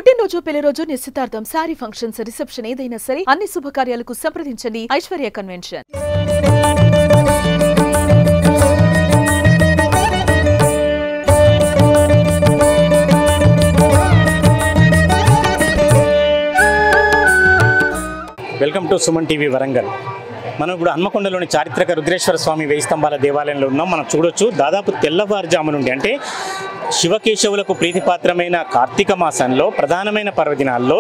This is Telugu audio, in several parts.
పుట్టినరోజు, పెళ్లి రోజు, నిశ్చితార్థం, సారీ ఫంక్షన్స్, రిసెప్షన్ ఏదైనా సరే అన్ని శుభకార్యాలకు సంప్రదించండి Aishwarya convention. Welcome to Suman TV Warangal. మనం ఇప్పుడు హన్మకొండలోని చారిత్రక రుద్రేశ్వర స్వామి 1000 స్తంభాల దేవాలయంలో ఉన్నాం. మనం చూడొచ్చు దాదాపు తెల్లవారుజాము నుండి అంటే శివకేశవులకు ప్రీతిపాత్రమైన కార్తీక మాసంలో ప్రధానమైన పర్వదినాల్లో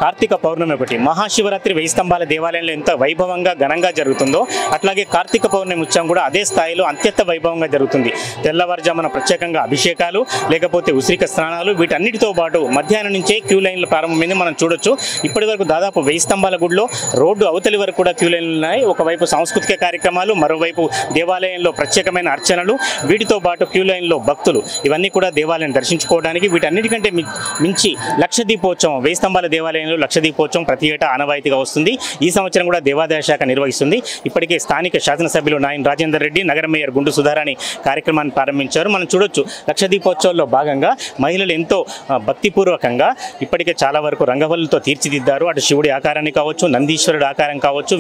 కార్తీక పౌర్ణమి ఒకటి. మహాశివరాత్రి 1000 స్తంభాల దేవాలయంలో ఎంత వైభవంగా ఘనంగా జరుగుతుందో అట్లాగే కార్తీక పౌర్ణమి ఉత్సవం కూడా అదే స్థాయిలో అత్యంత వైభవంగా జరుగుతుంది. తెల్లవారుజామున ప్రత్యేకంగా అభిషేకాలు లేకపోతే ఉసిరిక స్నానాలు వీటన్నిటితో పాటు మధ్యాహ్నం నుంచే క్యూ లైన్లు ప్రారంభమైంది. మనం చూడొచ్చు ఇప్పటి వరకు దాదాపు 1000 స్తంభాల గుడిలో రోడ్డు అవతలి వరకు కూడా క్యూ లైన్లు ఉన్నాయి. ఒకవైపు సాంస్కృతిక కార్యక్రమాలు, మరోవైపు దేవాలయంలో ప్రత్యేకమైన అర్చనలు, వీటితో పాటు క్యూ లైన్లో భక్తులు ఇవన్నీ కూడా దేవాలయం దర్శించుకోవడానికి. వీటన్నిటికంటే మించి లక్షదీపోత్సవం 1000 స్తంభాల దేవాలయంలో లక్షదీపోత్సవం ప్రతి ఏటా ఆనవాయితీగా వస్తుంది. ఈ సంవత్సరం కూడా దేవాదాయ శాఖ నిర్వహిస్తుంది. ఇప్పటికే స్థానిక శాసనసభ్యులు నాయన్ రాజేందర్ రెడ్డి, నగర మేయర్ గుండు సుధారాణి కార్యక్రమాన్ని ప్రారంభించారు. మనం చూడొచ్చు లక్షదీపోత్సవంలో భాగంగా మహిళలు ఎంతో భక్తిపూర్వకంగా ఇప్పటికే చాలా వరకు రంగవల్లుతో తీర్చిదిద్దారు. అటు శివుడి ఆకారాన్ని కావచ్చు, నందీశ్వరుడు ఆకారం కావచ్చు,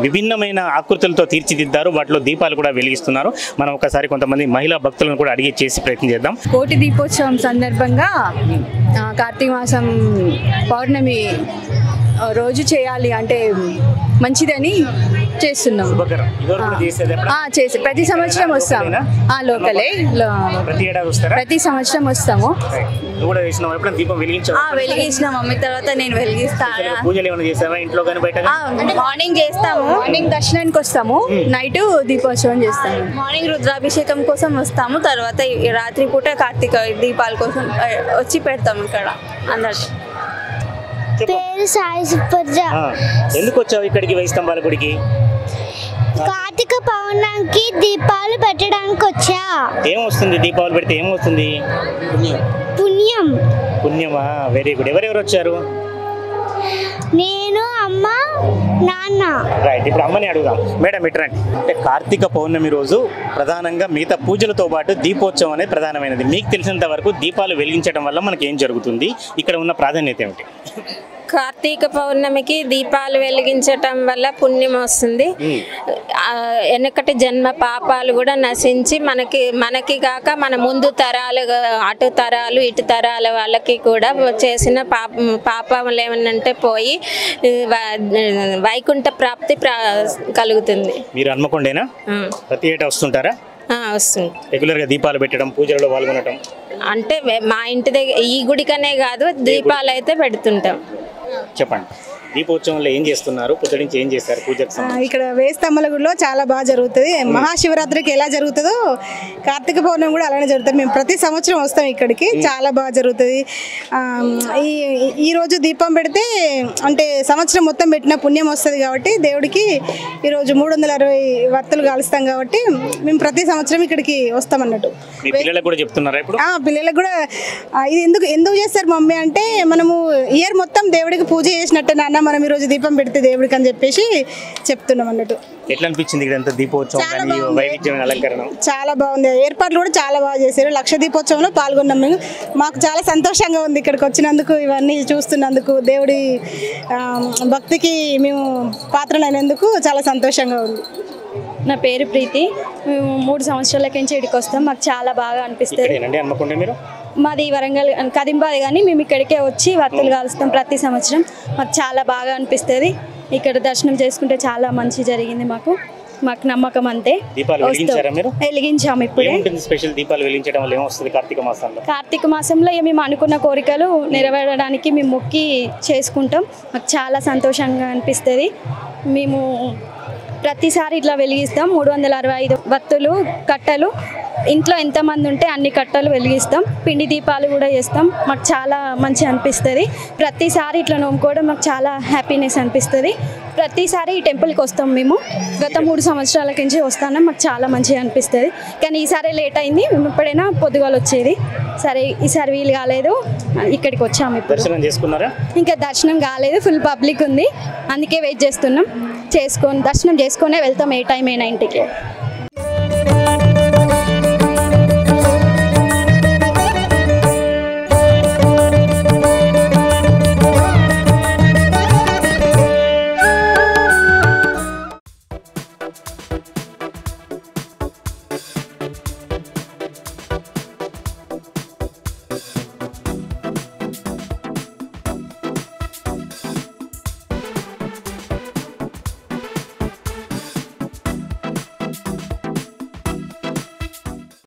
విభిన్నమైన ఆకృతులతో తీర్చిదిద్దారు. వాటిలో దీపాలు కూడా వెలిగిస్తున్నారు. మనం ఒకసారి కొంతమంది మహిళా భక్తులను కూడా అడిగి చేసి ప్రయత్నం చేద్దాం. కోటి దీపోత్సవం సందర్భంగా కార్తీక మాసం పౌర్ణమి రోజు చేయాలి అంటే మంచిదని చేస్తున్నాం. చేసి ప్రతి సంవత్సరం వస్తాము. లోకలే ప్రతి సంవత్సరం వస్తాము. వెలిగించిన మమ్మీ తర్వాత నేను వెలిగిస్తాను. మార్నింగ్ చేస్తాము, మార్నింగ్ దర్శనానికి వస్తాము, నైట్ దీపోత్సవం చేస్తాము. మార్నింగ్ రుద్రాభిషేకం కోసం వస్తాము, తర్వాత రాత్రి పూట కార్తీక దీపాల కోసం వచ్చి పెడతాము ఇక్కడ అందరు. పేరు సాయి సుప్రజ. ఎందుకు వచ్చావు ఇక్కడికి 1000 స్తంభాల గుడికి? కార్తీక పౌర్ణమికి దీపాలు పెట్టడానికి వచ్చా. ఏమొస్తుంది దీపాలు పెడితే? ఏమొస్తుంది? పుణ్యం. పుణ్యమా? Very good. ఎవరెవరు వచ్చారు? నేను, అమ్మ, నాన్న. రైట్. ఇప్పుడు అమ్మని అడుగుదాం. మేడం ఇట్రండి. అంటే కార్తీక పౌర్ణమి రోజు ప్రధానంగా మిగతా పూజలతో పాటు దీపోత్సవం అనేది ప్రధానమైనది. మీకు తెలిసినంత వరకు దీపాలు వెలిగించడం వల్ల మనకి ఏం జరుగుతుంది? ఇక్కడ ఉన్న ప్రాధాన్యత ఏమిటి? కార్తీక పౌర్ణమికి దీపాలు వెలిగించటం వల్ల పుణ్యం వస్తుంది. వెనకటి జన్మ పాపాలు కూడా నశించి మనకి కాక మన ముందు తరాలు, అటు తరాలు ఇటు తరాల వాళ్ళకి కూడా చేసిన పాపములు ఏమన్నంటే పోయి వైకుంఠ ప్రాప్తి కలుగుతుంది. మీరు హన్మకొండేనా? ప్రతి ఏటా వస్తుంటారా? వస్తుంది. రెగ్యులర్గా దీపాలు పెట్టడం, పూజలలో పాల్గొనడం అంటే మా ఇంటి దగ్గర ఈ గుడికనే కాదు దీపాలు అయితే పెడుతుంటాం. చెప్పండి, దీపోత్సవంలో ఏం చేస్తున్నారు? పొద్దురించి ఏం చేస్తారు పూజకు? ఇక్కడ 1000 స్తంభాల గుడిలో చాలా బాగా జరుగుతుంది. మహాశివరాత్రికి ఎలా జరుగుతుందో కార్తీక పౌర్ణమి కూడా అలానే జరుగుతుంది. మేము ప్రతి సంవత్సరం వస్తాం ఇక్కడికి. చాలా బాగా జరుగుతుంది. ఈరోజు దీపం పెడితే అంటే సంవత్సరం మొత్తం పెట్టిన పుణ్యం వస్తుంది కాబట్టి దేవుడికి ఈరోజు 360 వత్తులు కాలుస్తాం కాబట్టి మేము ప్రతి సంవత్సరం ఇక్కడికి వస్తాం అన్నట్టు. పిల్లలకు కూడా చెప్తున్నారా ఇప్పుడు? పిల్లలకు కూడా ఇది ఎందుకు చేస్తారు మమ్మీ అంటే, మనము ఇయర్ మొత్తం దేవుడికి పూజ చేసినట్టు నాన్న, మనం ఈరోజు దీపం పెడితే దేవుడికి అని చెప్పేసి చెప్తున్నాం అన్నట్టు. ఎట్లా అనిపించింది ఇదంతా దీపోత్సవం? చాలా బాగుంది. ఏర్పాట్లు కూడా చాలా బాగా చేశారు. లక్ష దీపోత్సవంలో పాల్గొన్నాం మేము. మాకు చాలా సంతోషంగా ఉంది ఇక్కడికి వచ్చినందుకు, ఇవన్నీ చూస్తున్నందుకు, దేవుడి భక్తికి మేము పాత్రలైనందుకు చాలా సంతోషంగా ఉంది. నా పేరు ప్రీతి. మేము 3 సంవత్సరాల నుంచి ఇక్కడికి వస్తాం. మాకు చాలా బాగా అనిపిస్తుంది. మాది వరంగల్ కదింబాది, కానీ మేము ఇక్కడికే వచ్చి వత్తులు కాలుస్తాం ప్రతి సంవత్సరం. మాకు చాలా బాగా అనిపిస్తుంది. ఇక్కడ దర్శనం చేసుకుంటే చాలా మంచి జరిగింది. మాకు నమ్మకం అంతే. వెలిగించాము ఇప్పుడే. కార్తీక మాసంలో మేము అనుకున్న కోరికలు నెరవేరడానికి మేము మొక్కి చేసుకుంటాం. మాకు చాలా సంతోషంగా అనిపిస్తుంది. మేము ప్రతిసారి ఇట్లా వెలిగిస్తాం. 365 వత్తులు, కట్టలు, ఇంట్లో ఎంతమంది ఉంటే అన్ని కట్టలు వెలిగిస్తాం. పిండి దీపాలు కూడా చేస్తాం. మాకు చాలా మంచి అనిపిస్తుంది. ప్రతిసారి ఇట్లా నోముకోవడం మాకు చాలా హ్యాపీనెస్ అనిపిస్తుంది. ప్రతిసారి ఈ టెంపుల్కి వస్తాం మేము. గత 3 సంవత్సరాల నుంచి వస్తాను. మాకు చాలా మంచిగా అనిపిస్తుంది. కానీ ఈసారి లేట్ అయింది. మేము ఎప్పుడైనా పొద్దుగాలు వచ్చేది. సరే ఈసారి వీలు కాలేదు, ఇక్కడికి వచ్చాము. ఇప్పుడు ఇంకా దర్శనం కాలేదు, ఫుల్ పబ్లిక్ ఉంది, అందుకే వెయిట్ చేస్తున్నాం. దర్శనం చేసుకునే వెళ్తాం ఏ టైం అయినా ఇంటికి.